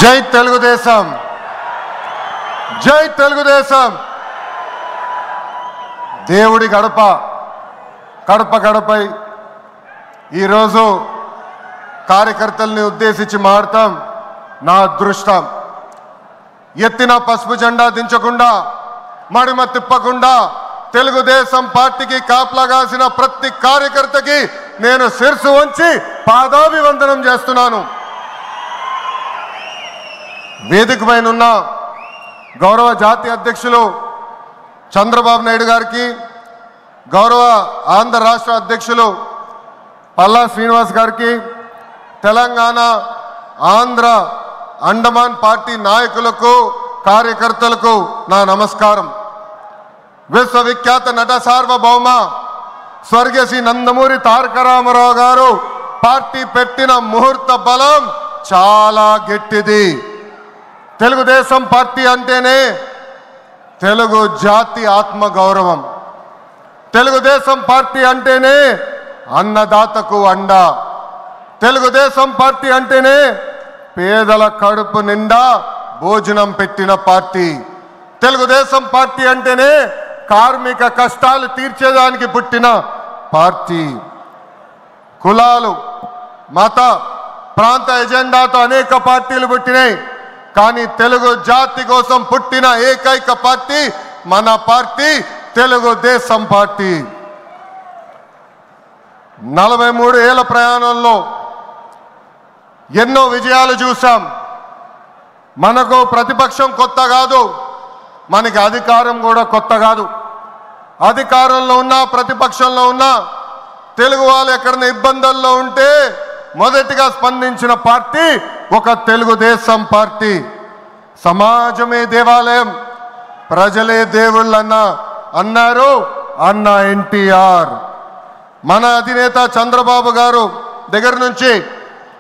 జై తెలుగుదేశం, జై తెలుగుదేశం. దేవుడి గడప గడప గడపై ఈరోజు కార్యకర్తల్ని ఉద్దేశించి మాడతాం. నా అదృష్టం, ఎత్తిన పసుపు జెండా దించకుండా మడిమ తిప్పకుండా తెలుగుదేశం పార్టీకి కాపలాగాసిన ప్రతి కార్యకర్తకి నేను శిరసు వంచి పాదాభివందనం చేస్తున్నాను. వేదిక పైన ఉన్న గౌరవ జాతీయ అధ్యక్షులు చంద్రబాబు నాయుడు గారికి, గౌరవ ఆంధ్ర రాష్ట్ర అధ్యక్షులు పల్లా శ్రీనివాస్ గారికి, తెలంగాణ ఆంధ్ర అండమాన్ పార్టీ నాయకులకు కార్యకర్తలకు నా నమస్కారం. విశ్వవిఖ్యాత నట సార్వభౌమ స్వర్గీయ శ్రీ నందమూరి తారక రామారావు గారు పార్టీ పెట్టిన ముహూర్త బలం చాలా గట్టిది. తెలుగుదేశం పార్టీ అంటేనే తెలుగు జాతి ఆత్మ గౌరవం. తెలుగుదేశం పార్టీ అంటేనే అన్నదాతకు అండ. తెలుగుదేశం పార్టీ అంటేనే పేదల కడుపు నిండా భోజనం పెట్టిన పార్టీ. తెలుగుదేశం పార్టీ అంటేనే కార్మిక కష్టాలు తీర్చేదానికి పుట్టిన పార్టీ. కులాలు, మత, ప్రాంత ఎజెండాతో అనేక పార్టీలు పుట్టినాయి. కానీ తెలుగు జాతి కోసం పుట్టిన ఏకైక పార్టీ మన పార్టీ తెలుగుదేశం పార్టీ. 43 ఏళ్ల ప్రయాణంలో ఎన్నో విజయాలు చూసాం. మనకు ప్రతిపక్షం కొత్త కాదు, మనకి అధికారం కూడా కొత్త కాదు. అధికారంలో ఉన్నా ప్రతిపక్షంలో ఉన్నా తెలుగు వాళ్ళు ఎక్కడైనా ఇబ్బందుల్లో ఉంటే మొదటిగా స్పందించిన పార్టీ ఒక తెలుగుదేశం పార్టీ. సమాజమే దేవాలయం, ప్రజలే దేవుళ్ళన్న అన్నారు అన్న ఎన్టీఆర్. మన అధినేత చంద్రబాబు గారు దగ్గర నుంచి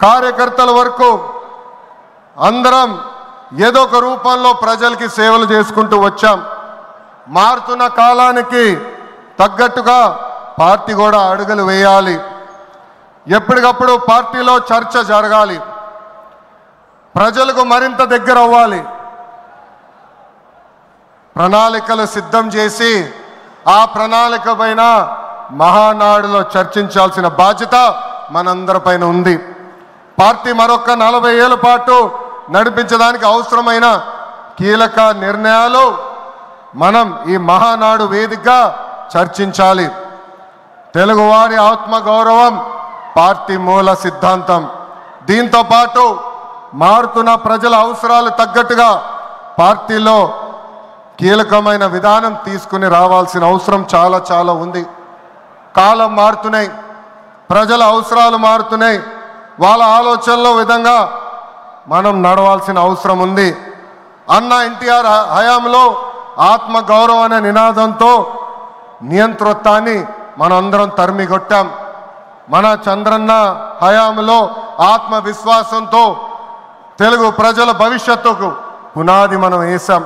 కార్యకర్తల వరకు అందరం ఏదో ఒక రూపంలో ప్రజలకి సేవలు చేసుకుంటూ వచ్చాం. మారుతున్న కాలానికి తగ్గట్టుగా పార్టీ కూడా అడుగులు వేయాలి. ఎప్పటికప్పుడు పార్టీలో చర్చ జరగాలి, ప్రజలకు మరింత దగ్గర అవ్వాలి. ప్రణాళికలు సిద్ధం చేసి ఆ ప్రణాళిక పైన మహానాడులో చర్చించాల్సిన బాధ్యత మనందరిపైన ఉంది. పార్టీ మరొక 40 ఏళ్ల పాటు నడిపించడానికి అవసరమైన కీలక నిర్ణయాలు మనం ఈ మహానాడు వేదికగా చర్చించాలి. తెలుగువారి ఆత్మగౌరవం పార్టీ మూల సిద్ధాంతం. దీంతో పాటు మారుతున్న ప్రజల అవసరాలు తగ్గట్టుగా పార్టీలో కీలకమైన విధానం తీసుకుని రావాల్సిన అవసరం చాలా చాలా ఉంది. కాలం మారుతున్నాయి, ప్రజల అవసరాలు మారుతున్నాయి. వాళ్ళ ఆలోచనలో విధంగా మనం నడవాల్సిన అవసరం ఉంది. అన్న ఎన్టీఆర్ హయాంలో ఆత్మ గౌరవం అనే నినాదంతో నియంతృత్వాన్ని మనందరం తరిమికొట్టాం. మన చంద్రన్న హయాంలో ఆత్మవిశ్వాసంతో తెలుగు ప్రజల భవిష్యత్తుకు పునాది మనం వేశాం.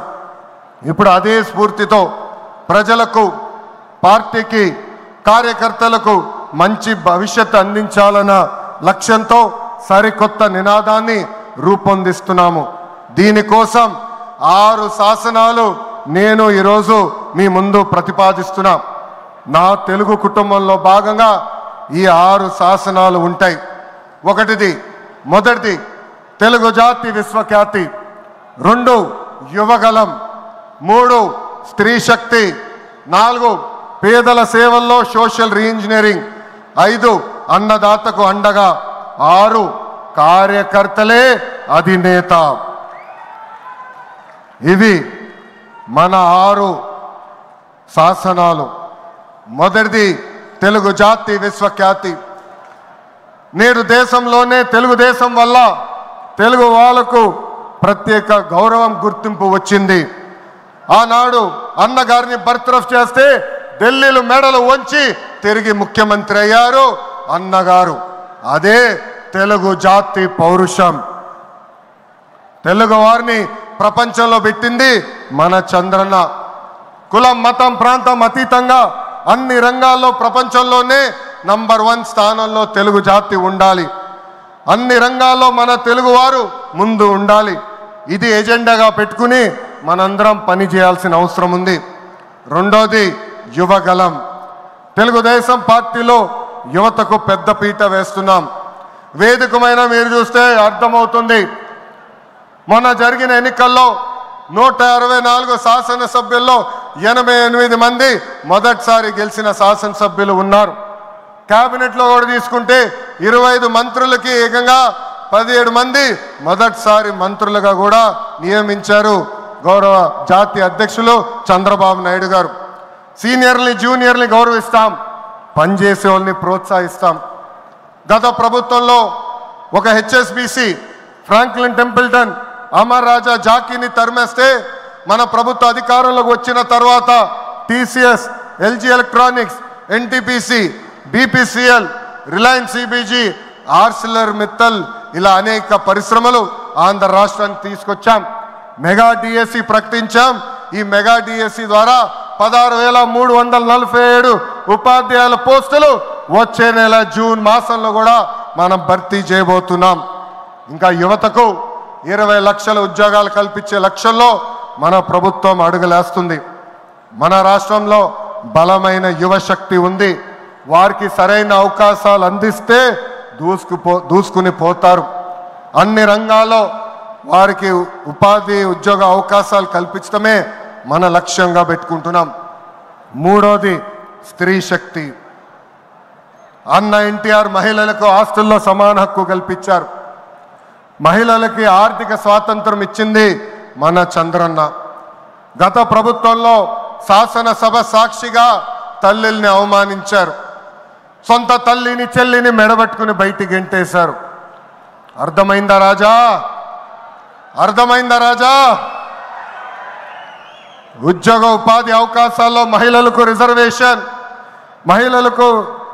ఇప్పుడు అదే స్ఫూర్తితో ప్రజలకు, పార్టీకి, కార్యకర్తలకు మంచి భవిష్యత్తు అందించాలన్న లక్ష్యంతో సరికొత్త నినాదాన్ని రూపొందిస్తున్నాము. దీనికోసం 6 శాసనాలు నేను ఈరోజు మీ ముందు ప్రతిపాదిస్తున్నా. నా తెలుగు కుటుంబంలో భాగంగా ఈ 6 శాసనాలు ఉంటాయి. మొదటిది తెలుగు జాతి విశ్వఖ్యాతి, 2 యువగలం, 3 స్త్రీ శక్తి, 4 పేదల సేవల్లో సోషల్ రీఇంజనీరింగ్, 5 అన్నదాతకు అండగా, 6 కార్యకర్తలే అధినేత. ఇవి మన 6 శాసనాలు. మొదటిది తెలుగు జాతి విశ్వఖ్యాతి. నేడు దేశంలోనే తెలుగుదేశం వల్ల తెలుగు వాళ్ళకు ప్రత్యేక గౌరవం, గుర్తింపు వచ్చింది. ఆనాడు అన్నగారిని బర్తరఫ్ చేస్తే ఢిల్లీలో మెడలు వంచి తిరిగి ముఖ్యమంత్రి అయ్యారు అన్నగారు. అదే తెలుగు జాతి పౌరుషం. తెలుగు వారిని ప్రపంచంలో పెట్టింది మన చంద్రన్న. కులం, మతం, ప్రాంతం అతీతంగా అన్ని రంగాల్లో ప్రపంచంలోనే నంబర్ 1 స్థానంలో తెలుగు జాతి ఉండాలి. అన్ని రంగాల్లో మన తెలుగువారు ముందు ఉండాలి. ఇది ఎజెండాగా పెట్టుకుని మనందరం పని చేయాల్సిన అవసరం ఉంది. రెండోది యువగలం. తెలుగుదేశం పార్టీలో యువతకు పెద్ద పీట వేస్తున్నాం. వేదికమైన మీరు చూస్తే అర్థమవుతుంది. మొన్న జరిగిన ఎన్నికల్లో 164 శాసనసభ్యుల్లో 88 మంది మొదటిసారి గెలిచిన శాసనసభ్యులు ఉన్నారు. క్యాబినెట్లో కూడా తీసుకుంటే 25 మంత్రులకి ఏకంగా 17 మంది మొదటిసారి మంత్రులుగా కూడా నియమించారు గౌరవ జాతీయ అధ్యక్షులు చంద్రబాబు నాయుడు గారు. సీనియర్ని జూనియర్ని గౌరవిస్తాం, పనిచేసే వాళ్ళని ప్రోత్సహిస్తాం. గత ప్రభుత్వంలో ఒక HSBC Franklin Templeton Amar Raja జాకీని తరిమేస్తే మన ప్రభుత్వ అధికారంలోకి వచ్చిన తర్వాత TCS, LG electronics, NTPC, BPCL, Reliance CBG, Arcelor Mittal ఇలా అనేక పరిశ్రమలు ఆంధ్ర రాష్ట్రానికి తీసుకొచ్చాం. మెగా డిఎస్సి ప్రకటించాం. ఈ మెగా డిఎస్సి ద్వారా 16,347 ఉపాధ్యాయుల పోస్టులు వచ్చే నెల జూన్ మాసంలో కూడా మనం భర్తీ చేయబోతున్నాం. ఇంకా యువతకు 20 లక్షల ఉద్యోగాలు కల్పించే లక్ష్యంలో మన ప్రభుత్వం అడుగులేస్తుంది. మన రాష్ట్రంలో బలమైన యువశక్తి ఉంది. వారికి సరైన అవకాశాలు అందిస్తే దూసుకుని పోతారు. అన్ని రంగాల్లో వారికి ఉపాధి ఉద్యోగ అవకాశాలు కల్పించడమే మన లక్ష్యంగా పెట్టుకుంటున్నాం. మూడోది స్త్రీ శక్తి. అన్న ఎన్టీఆర్ మహిళలకు ఆస్తుల్లో సమాన హక్కు కల్పించారు. మహిళలకి ఆర్థిక స్వాతంత్రం ఇచ్చింది మన చంద్రన్న. గత ప్రభుత్వంలో శాసనసభ సాక్షిగా తల్లిల్ని అవమానించారు. సొంత తల్లిని చెల్లిని మెడబట్టుకుని బయటికి గెంటేశారు. అర్థమైందా రాజా? అర్థమైందా రాజా? ఉద్యోగ ఉపాధి అవకాశాల్లో మహిళలకు రిజర్వేషన్, మహిళలకు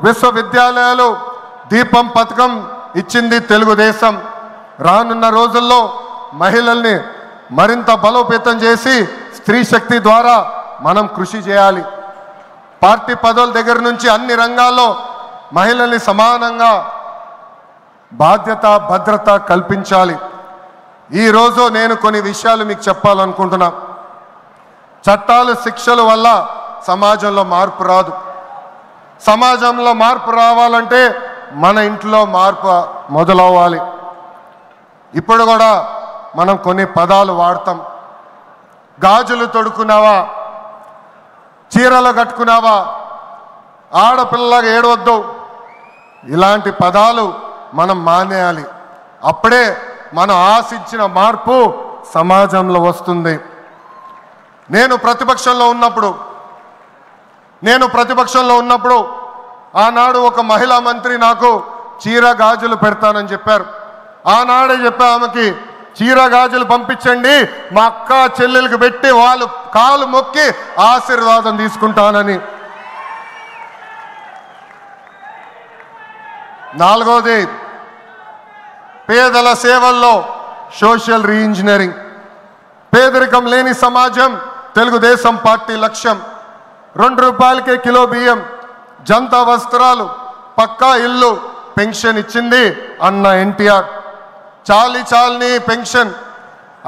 విశ్వవిద్యాలయాలు, దీపం పథకం ఇచ్చింది తెలుగుదేశం. రానున్న రోజుల్లో మహిళల్ని మరింత బలోపేతం చేసి స్త్రీ శక్తి ద్వారా మనం కృషి చేయాలి. పార్టీ పదవుల దగ్గర నుంచి అన్ని రంగాల్లో మహిళల్ని సమానంగా బాధ్యత భద్రత కల్పించాలి. ఈరోజు నేను కొన్ని విషయాలు మీకు చెప్పాలనుకుంటున్నా. చట్టాలు శిక్షల వల్ల సమాజంలో మార్పు రాదు. సమాజంలో మార్పు రావాలంటే మన ఇంట్లో మార్పు మొదలవ్వాలి. ఇప్పుడు కూడా మనం కొన్ని పదాలు వాడతాం. గాజులు తొడుక్కున్నావా, చీరలు కట్టుకున్నావా, ఆడపిల్లలాగా ఏడవద్దు, ఇలాంటి పదాలు మనం మానేయాలి. అప్పుడే మనం ఆశించిన మార్పు సమాజంలో వస్తుంది. నేను ప్రతిపక్షంలో ఉన్నప్పుడు ఆనాడు ఒక మహిళా మంత్రి నాకు చీర గాజులు పెడతానని చెప్పారు. ఆనాడే చెప్పా ఆమెకి, చీర గాజులు పంపించండి, మా అక్క చెల్లెలకు పెట్టి వాళ్ళు కాలు మొక్కి ఆశీర్వాదం తీసుకుంటానని. నాలుగోది పేదల సేవల్లో సోషల్ రీఇంజనీరింగ్. పేదరికం లేని సమాజం తెలుగుదేశం పార్టీ లక్ష్యం. 2 రూపాయలకే కిలో బియ్యం, జంతా వస్త్రాలు, పక్కా ఇల్లు, పెన్షన్ ఇచ్చింది అన్న ఎన్టీఆర్. చాలని పెన్షన్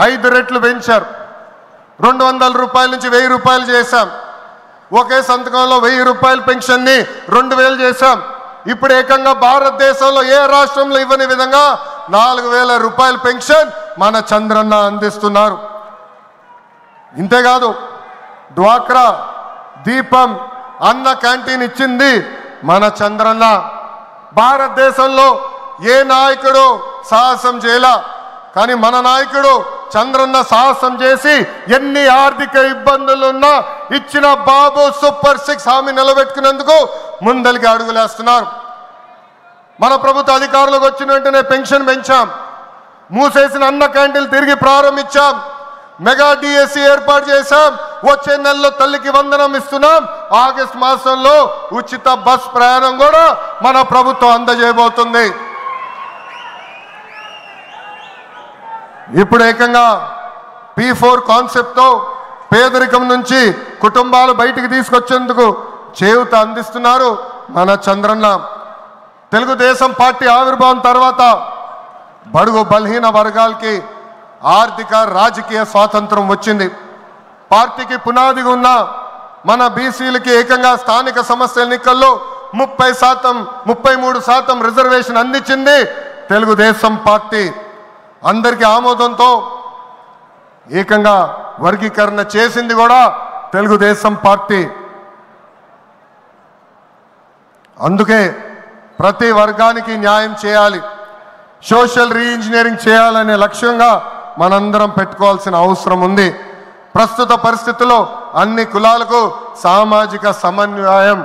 5 రెట్లు పెంచారు. 200 రూపాయల నుంచి 1000 రూపాయలు చేశాం. ఒకే సంతకంలో 1000 రూపాయల పెన్షన్ని 2000 చేశాం. ఇప్పుడు ఏకంగా భారతదేశంలో ఏ రాష్ట్రంలో ఇవ్వని విధంగా 4000 రూపాయల పెన్షన్ మన చంద్రన్న అందిస్తున్నారు. ఇంతేకాదు డ్వాక్రా, దీపం, అన్న క్యాంటీన్ ఇచ్చింది మన చంద్రన్న. భారతదేశంలో ఏ నాయకుడు సాహసం చేయలా, కానీ మన నాయకుడు చంద్రన్న సాహసం చేసి ఎన్ని ఆర్థిక ఇబ్బందులున్నా ఇచ్చిన బాబు సూపర్ 6 హామీ నిలబెట్టుకునేందుకు ముందలికి అడుగులేస్తున్నారు. మన ప్రభుత్వ అధికారులకు వచ్చిన వెంటనే పెన్షన్ పెంచాం. మూసేసిన అన్న క్యాంటీన్లు తిరిగి ప్రారంభించాం. మెగా డిఎస్సి ఏర్పాటు చేశాం. వచ్చే నెలలో తల్లికి వందనం ఇస్తున్నాం. ఆగస్టు మాసంలో ఉచిత బస్ ప్రయాణం కూడా మన ప్రభుత్వం అందజేయబోతుంది. ఇప్పుడు ఏకంగా P4 కాన్సెప్ట్తో పేదరికం నుంచి కుటుంబాలు బయటికి తీసుకొచ్చేందుకు చేయూత అందిస్తున్నారు మన చంద్రన్న. తెలుగుదేశం పార్టీ ఆవిర్భావం తర్వాత బడుగు బలహీన వర్గాలకి ఆర్థిక రాజకీయ స్వాతంత్రం వచ్చింది. పార్టీకి పునాదిగా ఉన్న మన బీసీలకి ఏకంగా స్థానిక సంస్థల ఎన్నికల్లో 33% రిజర్వేషన్ అందించింది తెలుగుదేశం పార్టీ. అందరికీ ఆమోదంతో ఏకంగా వర్గీకరణ చేసింది కూడా తెలుగుదేశం పార్టీ. అందుకే ప్రతి వర్గానికి న్యాయం చేయాలి, సోషల్ రీఇంజనీరింగ్ చేయాలనే లక్ష్యంగా మనందరం పెట్టుకోవాల్సిన అవసరం ఉంది. ప్రస్తుత పరిస్థితుల్లో అన్ని కులాలకు సామాజిక సమన్వయం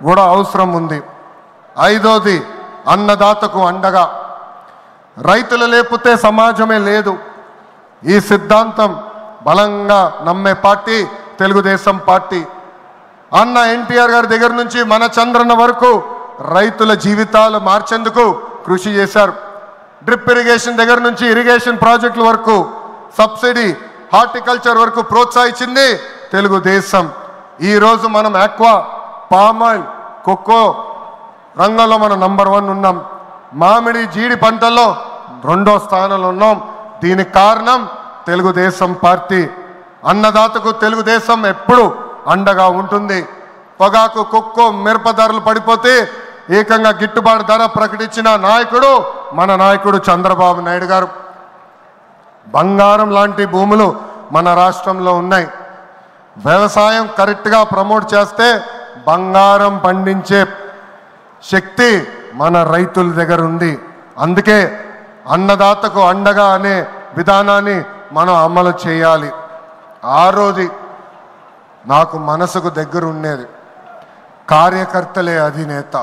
కూడా అవసరం ఉంది. 5వది అన్నదాతకు అండగా. రైతులు లేకపోతే సమాజమే లేదు. ఈ సిద్ధాంతం బలంగా నమ్మే పార్టీ తెలుగుదేశం పార్టీ. అన్న ఎన్టీఆర్ గారి దగ్గర నుంచి మన చంద్రన్న వరకు రైతుల జీవితాలు మార్చేందుకు కృషి చేశారు. డ్రిప్ ఇరిగేషన్ దగ్గర నుంచి ఇరిగేషన్ ప్రాజెక్టుల వరకు, సబ్సిడీ హార్టికల్చర్ వరకు ప్రోత్సహించింది తెలుగుదేశం. ఈరోజు మనం ఆక్వా, పామాయిల్, కోకో రంగంలో మనం నంబర్ 1 ఉన్నాం. మామిడి, జీడి పంటల్లో 2వ స్థానంలో ఉన్నాం. దీనికి కారణం తెలుగుదేశం పార్టీ. అన్నదాతకు తెలుగుదేశం ఎప్పుడు అండగా ఉంటుంది. పొగాకు, కొక్కో, మిరప ధరలు పడిపోతే ఏకంగా గిట్టుబాటు ధర ప్రకటించిన నాయకుడు మన నాయకుడు చంద్రబాబు నాయుడు గారు. బంగారం లాంటి భూములు మన రాష్ట్రంలో ఉన్నాయి. వ్యవసాయం కరెక్ట్గా ప్రమోట్ చేస్తే బంగారం పండించే శక్తి మన రైతుల దగ్గర ఉంది. అందుకే అన్నదాతకు అండగా అనే విధానాన్ని మనం అమలు చేయాలి. 6వది నాకు మనసుకు దగ్గర ఉండేది, కార్యకర్తలే అధినేత.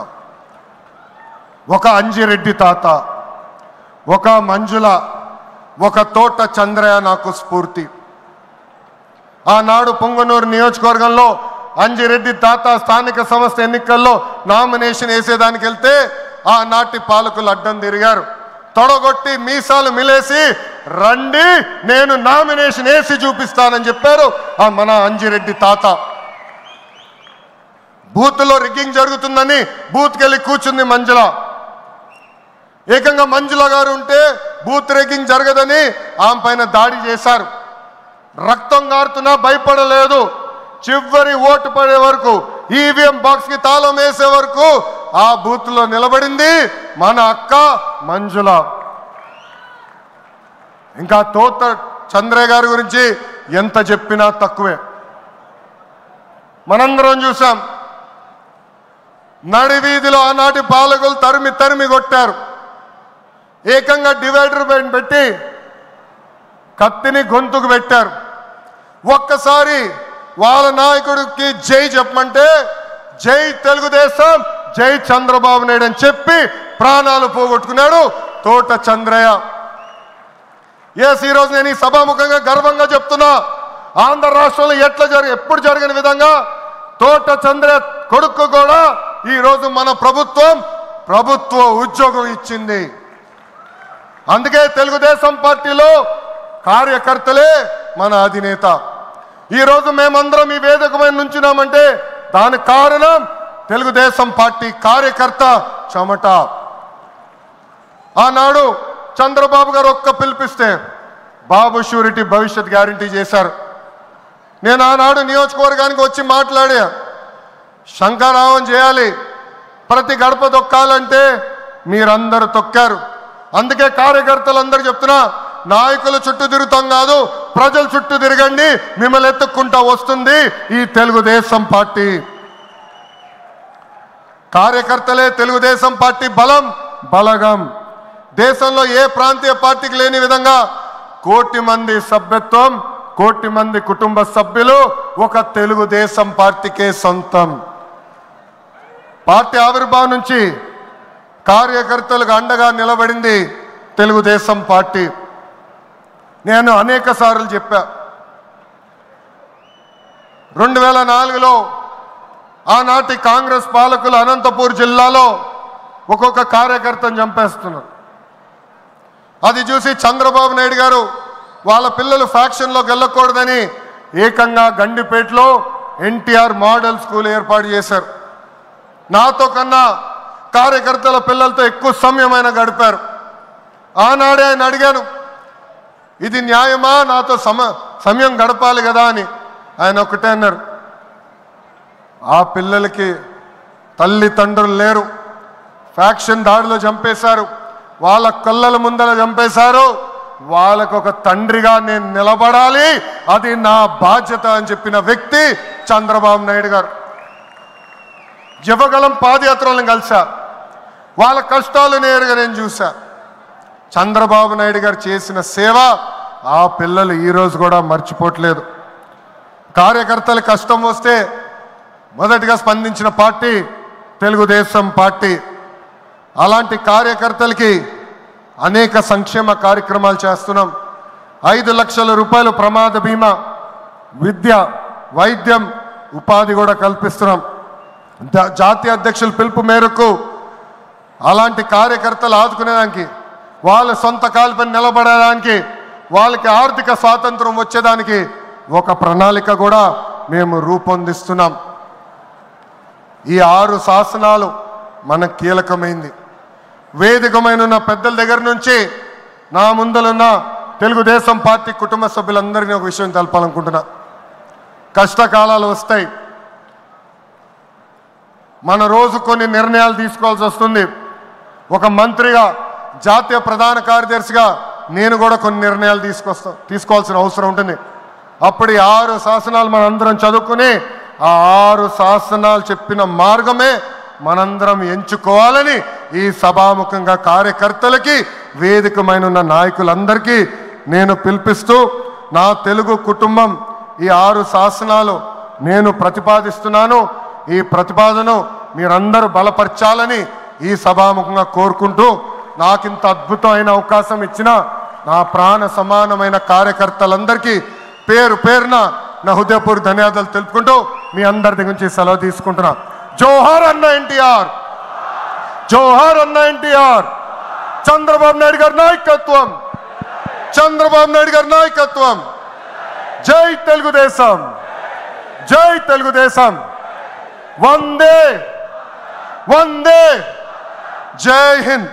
ఒక అంజిరెడ్డి తాత, ఒక మంజుల, ఒక తోట చంద్రయ్య నాకు స్ఫూర్తి. ఆనాడు పొంగనూరు నియోజకవర్గంలో అంజిరెడ్డి తాత స్థానిక సంస్థ ఎన్నికల్లో నామినేషన్ వేసేదానికి వెళ్తే ఆనాటి పాలకులు అడ్డం తిరిగారు. తొడగొట్టి మీసాలు మిలేసి రండి నేను నామినేషన్ వేసి చూపిస్తానని చెప్పారు ఆ మన అంజిరెడ్డి తాత. బూత్లో రిగ్గింగ్ జరుగుతుందని బూత్కి వెళ్ళి కూర్చుంది మంజుల. ఏకంగా మంజుల గారు ఉంటే బూత్ రిగ్గింగ్ జరగదని ఆమె పైన దాడి చేశారు. రక్తం గారుతున్నా భయపడలేదు. చివరి ఓటు పడే వరకు, ఈవీఎం బాక్స్ కి తాళం వేసే వరకు ఆ బూత్ లో నిలబడింది మన అక్క మంజుల. ఇంకా తోట చంద్రయ్య గారి గురించి ఎంత చెప్పినా తక్కువే. మనందరం చూసాం, నడివీధిలో ఆనాటి పాలకులు తరిమి తరిమి కొట్టారు. ఏకంగా డివైడర్ పెట్టి కత్తిని గొంతుకు పెట్టారు. ఒక్కసారి వాళ్ళ నాయకుడికి జై చెప్పమంటే జై తెలుగుదేశం, జై చంద్రబాబు నాయుడు అని చెప్పి ప్రాణాలు పోగొట్టుకున్నాడు తోట చంద్రయ్య. ఈరోజు నేను ఈ సభాముఖంగా గర్వంగా చెప్తున్నా, ఆంధ్ర రాష్ట్రంలో ఎప్పుడు జరిగిన విధంగా తోట చంద్రయ్య కొడుకు కూడా ఈరోజు మన ప్రభుత్వ ఉద్యోగం ఇచ్చింది. అందుకే తెలుగుదేశం పార్టీలో కార్యకర్తలే మన అధినేత. ఈరోజు మేమందరం ఈ వేదిక మీద నుంచున్నామంటే దానికి కారణం తెలుగుదేశం పార్టీ కార్యకర్త చెమట. ఆనాడు చంద్రబాబు గారు ఒక్క పిలిపిస్తే బాబు షూరిటీ భవిష్యత్ గ్యారంటీ చేశారు. నేను ఆనాడు నియోజకవర్గానికి వచ్చి మాట్లాడా, శంఖారావం చేయాలి, ప్రతి గడప తొక్కాలంటే మీరందరూ తొక్కారు. అందుకే కార్యకర్తలందరూ చెప్తున్నా, నాయకుల చుట్టూ తిరుగుతాం కాదు, ప్రజల చుట్టూ తిరగండి, మిమ్మల్ని ఎత్తుక్కుంటా వస్తుంది ఈ తెలుగుదేశం పార్టీ. కార్యకర్తలే తెలుగుదేశం పార్టీ బలగం. దేశంలో ఏ ప్రాంతీయ పార్టీకి లేని విధంగా 1 కోటి మంది సభ్యత్వం, 1 కోటి మంది కుటుంబ సభ్యులు ఒక తెలుగుదేశం పార్టీకే సొంతం. పార్టీ ఆవిర్భావం నుంచి కార్యకర్తలకు అండగా నిలబడింది తెలుగుదేశం పార్టీ. నేను అనేక సార్లు చెప్పా, 2004లో ఆనాటి కాంగ్రెస్ పాలకులు అనంతపూర్ జిల్లాలో ఒక్కొక్క కార్యకర్తను చంపేస్తున్నారు. అది చూసి చంద్రబాబు నాయుడు గారు వాళ్ళ పిల్లలు ఫ్యాక్షన్లోకి వెళ్ళకూడదని ఏకంగా గండిపేటలో ఎన్టీఆర్ మోడల్ స్కూల్ ఏర్పాటు చేశారు. నాతో కన్నా కార్యకర్తల పిల్లలతో ఎక్కువ సమయం ఆయన గడిపారు. ఆనాడే ఆయన అడిగాను, ఇది న్యాయమా, నాతో సమయం గడపాలి కదా అని. ఆయన ఒకటే అన్నారు, ఆ పిల్లలకి తల్లిదండ్రులు లేరు, ఫ్యాక్షన్ దాడిలో చంపేశారు, వాళ్ళ కళ్ళల ముందర చంపేశారు, వాళ్ళకు ఒక తండ్రిగా నేను నిలబడాలి, అది నా బాధ్యత అని చెప్పిన వ్యక్తి చంద్రబాబు నాయుడు గారు. యువగలం పాదయాత్రలను కలిసా, వాళ్ళ కష్టాలు నేరుగా నేను చూసా. చంద్రబాబు నాయుడు గారు చేసిన సేవ ఆ పిల్లలు ఈరోజు కూడా మర్చిపోవట్లేదు. కార్యకర్తలు కష్టం వస్తే మొదటిగా స్పందించిన పార్టీ తెలుగుదేశం పార్టీ. అలాంటి కార్యకర్తలకి అనేక సంక్షేమ కార్యక్రమాలు చేస్తున్నాం. 5 లక్షల రూపాయలు ప్రమాద బీమా, విద్య, వైద్యం, ఉపాధి కూడా కల్పిస్తున్నాం. జాతీయ అధ్యక్షుల పిలుపు మేరకు అలాంటి కార్యకర్తలు ఆదుకునేదానికి, వాళ్ళ సొంత కాలుపై నిలబడడానికి, వాళ్ళకి ఆర్థిక స్వాతంత్రం వచ్చేదానికి ఒక ప్రణాళిక కూడా మేము రూపొందిస్తున్నాం. ఈ 6 శాసనాలు మనకు కీలకమైంది. వేదికమైన పెద్దల దగ్గర నుంచి నా ముందలున్న తెలుగుదేశం పార్టీ కుటుంబ సభ్యులందరినీ ఒక విషయం తెలపాలనుకుంటున్నా. కష్టకాలాలు వస్తాయి, మన రోజు కొన్ని నిర్ణయాలు తీసుకోవాల్సి వస్తుంది. ఒక మంత్రిగా, జాతీయ ప్రధాన కార్యదర్శిగా నేను కూడా కొన్ని నిర్ణయాలు తీసుకోవాల్సిన అవసరం ఉంటుంది. అప్పుడు ఈ 6 శాసనాలు మనందరం చదువుకుని ఆ 6 శాసనాలు చెప్పిన మార్గమే మనందరం ఎంచుకోవాలని ఈ సభాముఖంగా కార్యకర్తలకి, వేదికమైన నాయకులందరికీ నేను పిలిపిస్తూ, నా తెలుగు కుటుంబం ఈ 6 శాసనాలు నేను ప్రతిపాదిస్తున్నాను. ఈ ప్రతిపాదన మీరందరూ బలపరచాలని ఈ సభాముఖంగా కోరుకుంటూ, నాకింత అద్భుతమైన అవకాశం ఇచ్చిన నా ప్రాణ సమానమైన కార్యకర్తలందరికీ పేరు పేరున నా హృదయపూర్వక ధన్యవాదాలు తెలుపుకుంటూ మీ అందరి దగ్గర నుంచి సెలవు తీసుకుంటున్నా. జోహార్ అన్న ఎన్టీఆర్, జోహార్ అన్న ఎన్టీఆర్. చంద్రబాబు నాయుడు గారి నాయకత్వం, చంద్రబాబు నాయుడు గారి నాయకత్వం. జై తెలుగుదేశం, జై తెలుగుదేశం. వందే వందే, జై హింద్.